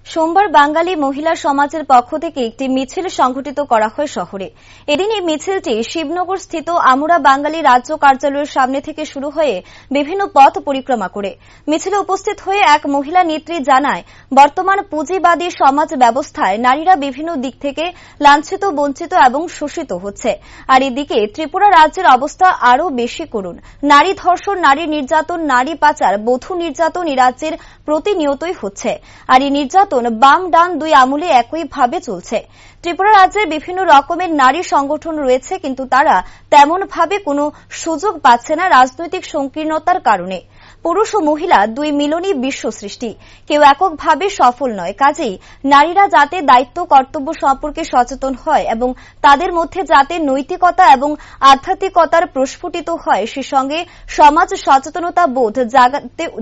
সোমবার বাঙালি মহিলা সমাজের পক্ষ থেকে একটি মিছিল সংঘটিত করা হয় শহরে। এদিন এই মিছিলটি শিবনগর স্থিত আমুরা বাঙালি রাজ্য কার্যালয়ের সামনে থেকে শুরু হয়ে বিভিন্ন পথ পরিক্রমা করে মিছিলে উপস্থিত হয়ে এক মহিলা নেত্রী জানায়, বর্তমান পুঁজিবাদী সমাজ ব্যবস্থায় নারীরা বিভিন্ন দিক থেকে লাঞ্ছিত, বঞ্চিত এবং শোষিত হচ্ছে। আর এদিকে ত্রিপুরা রাজ্যের অবস্থা আরও বেশি করুণ। নারী ধর্ষণ, নারী নির্যাতন, নারী পাচার, বধূ নির্যাতন এই রাজ্যের প্রতিনিয়তই হচ্ছে। আর এই নির্যাতন বাম ডান দুই আমলে একইভাবে চলছে। ত্রিপুরা রাজ্যের বিভিন্ন রকমের নারী সংগঠন রয়েছে, কিন্তু তারা তেমনভাবে কোনো সুযোগ পাচ্ছে না রাজনৈতিক সংকীর্ণতার কারণে। পুরুষ ও মহিলা দুই মিলনই বিশ্ব সৃষ্টি, কেউ এককভাবে সফল নয়। কাজেই নারীরা যাতে দায়িত্ব কর্তব্য সম্পর্কে সচেতন হয় এবং তাদের মধ্যে যাতে নৈতিকতা এবং আধ্যাত্মিকতার প্রস্ফুটিত হয়, সে সঙ্গে সমাজ সচেতনতা বোধ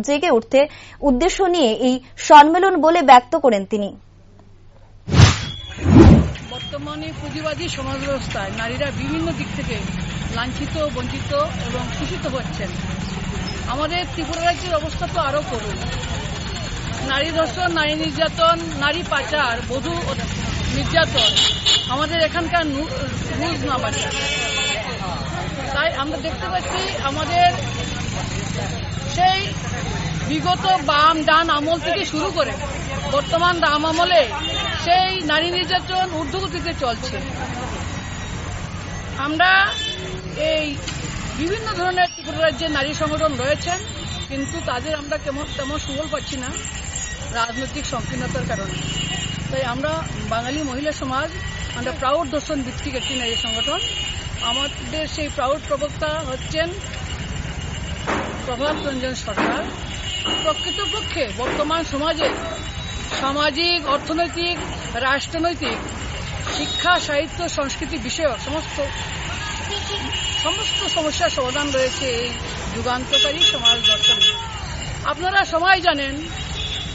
জেগে উঠতে উদ্দেশ্য নিয়ে এই সম্মেলন বলে ব্যক্ত করেন তিনি। বর্তমানে পুঁজিবাদী সমাজ ব্যবস্থায় নারীরা বিভিন্ন দিক থেকে লাঞ্ছিত, বঞ্চিত এবং শোষিত হচ্ছেন। আমাদের ত্রিপুরা রাজ্যের অবস্থা তো আরও করুন। নারী ধর্ষণ, নারী নির্যাতন, নারী পাচার, বধূ নির্যাতন আমাদের এখানকার রুলস না বাড়ে। তাই আমরা দেখতে পাচ্ছি আমাদের সেই বিগত বাম ডান আমল থেকে শুরু করে বর্তমান রাম আমলে সেই নারী নির্যাতন ঊর্ধ্বগতিতে চলছে। আমরা এই বিভিন্ন ধরনের ত্রিপুরা রাজ্যের নারী সংগঠন রয়েছেন, কিন্তু তাদের আমরা তেমন সুফল পাচ্ছি না রাজনৈতিক সংকীর্ণতার কারণে। তাই আমরা বাঙালি মহিলা সমাজ, আমরা প্রাউড দর্শন ভিত্তিক একটি নারী সংগঠন। আমাদের সেই প্রাউড প্রবক্তা হচ্ছেন প্রভাত রঞ্জন সরকার। প্রকৃতপক্ষে বর্তমান সমাজে সামাজিক, অর্থনৈতিক, রাষ্ট্রনৈতিক, শিক্ষা, সাহিত্য, সংস্কৃতি বিষয়ক সমস্ত সমস্যার সমাধান রয়েছে এই যুগান্তকারী সমাজ দর্শনে। আপনারা সবাই জানেন,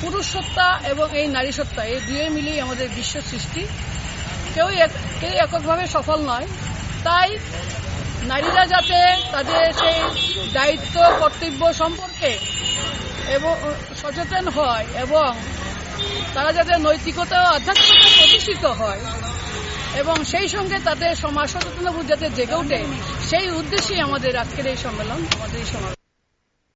পুরুষ সত্তা এবং এই নারী সত্তা এই দুয়ে মিলেই আমাদের বিশ্ব সৃষ্টি। কেউ এককভাবে সফল নয়। তাই নারীরা যাতে তাদের সেই দায়িত্ব কর্তব্য সম্পর্কে এবং সচেতন হয় এবং তারা যাতে নৈতিকতা ও আধ্যাত্মিকতা প্রতিষ্ঠিত হয় এবং সেই সঙ্গে তাদের সমাজ সচেতনতা যাতে জেগে ওঠে, সেই উদ্দেশ্যেই আমাদের আজকের এই সম্মেলন, আমাদের এই সমাবেশ।